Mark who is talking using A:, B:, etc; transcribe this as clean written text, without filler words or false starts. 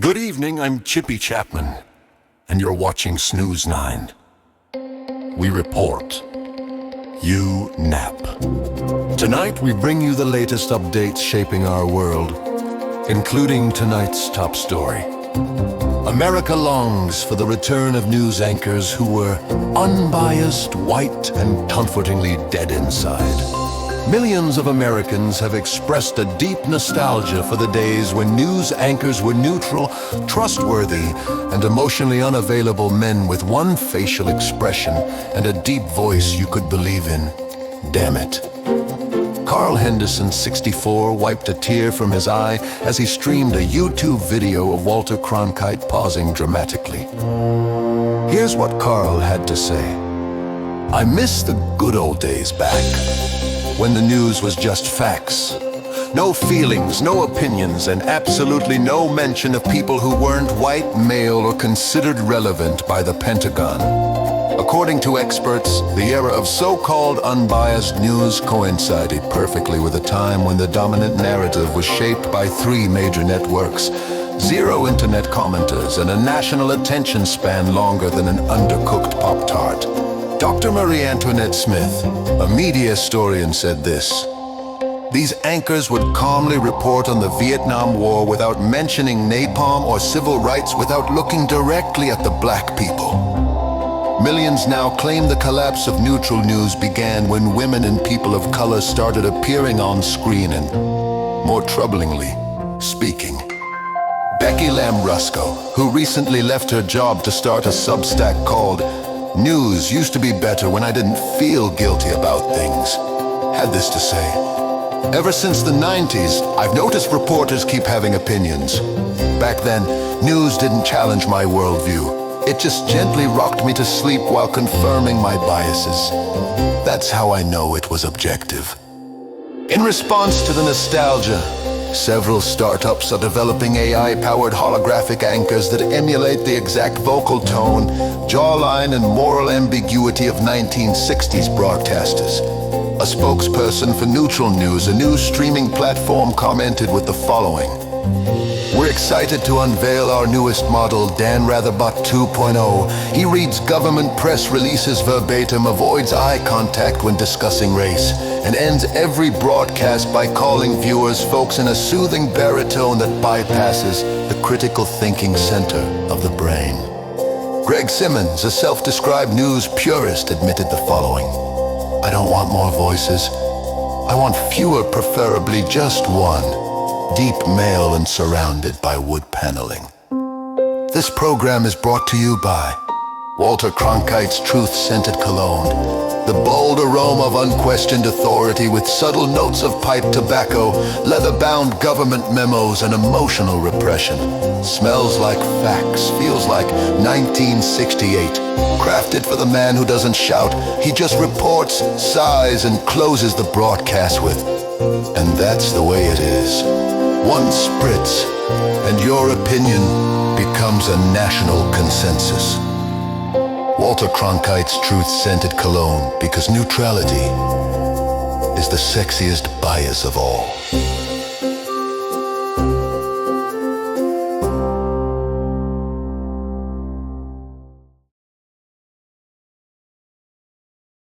A: Good evening, I'm Chippy Chapman, and you're watching Snooze 9. We report. You nap. Tonight we bring you the latest updates shaping our world, including tonight's top story. America longs for the return of news anchors who were unbiased, white, and comfortingly dead inside. Millions of Americans have expressed a deep nostalgia for the days when news anchors were neutral, trustworthy, and emotionally unavailable men with one facial expression and a deep voice you could believe in. Damn it. Carl Henderson, 64, wiped a tear from his eye as he streamed a YouTube video of Walter Cronkite pausing dramatically. Here's what Carl had to say. "I miss the good old days back, when the news was just facts. No feelings, no opinions, and absolutely no mention of people who weren't white, male, or considered relevant by the Pentagon." According to experts, the era of so-called unbiased news coincided perfectly with a time when the dominant narrative was shaped by three major networks, zero internet commenters, and a national attention span longer than an undercooked Pop-Tart. Dr. Marie Antoinette Smith, a media historian, said this: "These anchors would calmly report on the Vietnam War without mentioning napalm or civil rights, without looking directly at the black people." Millions now claim the collapse of neutral news began when women and people of color started appearing on screen and, more troublingly, speaking. Becky Lambrusco, who recently left her job to start a Substack called "News Used to Be Better When I Didn't Feel Guilty About Things," had this to say: "Ever since the 90s, I've noticed reporters keep having opinions. Back then, news didn't challenge my worldview. It just gently rocked me to sleep while confirming my biases. That's how I know it was objective." In response to the nostalgia, several startups are developing AI-powered holographic anchors that emulate the exact vocal tone, jawline, and moral ambiguity of 1960s broadcasters. A spokesperson for Neutral News, a news streaming platform, commented with the following: "We're excited to unveil our newest model, Dan Ratherbot 2.0. He reads government press releases verbatim, avoids eye contact when discussing race, and ends every broadcast by calling viewers folks in a soothing baritone that bypasses the critical thinking center of the brain." Greg Simmons, a self-described news purist, admitted the following: "I don't want more voices. I want fewer, preferably just one. Deep male and surrounded by wood paneling." This program is brought to you by Walter Cronkite's truth-scented cologne. The bold aroma of unquestioned authority with subtle notes of pipe tobacco, leather-bound government memos, and emotional repression. Smells like facts, feels like 1968. Crafted for the man who doesn't shout, he just reports, sighs, and closes the broadcast with, "And that's the way it is." One spritz, and your opinion becomes a national consensus. Walter Cronkite's truth-scented cologne, because neutrality is the sexiest bias of all.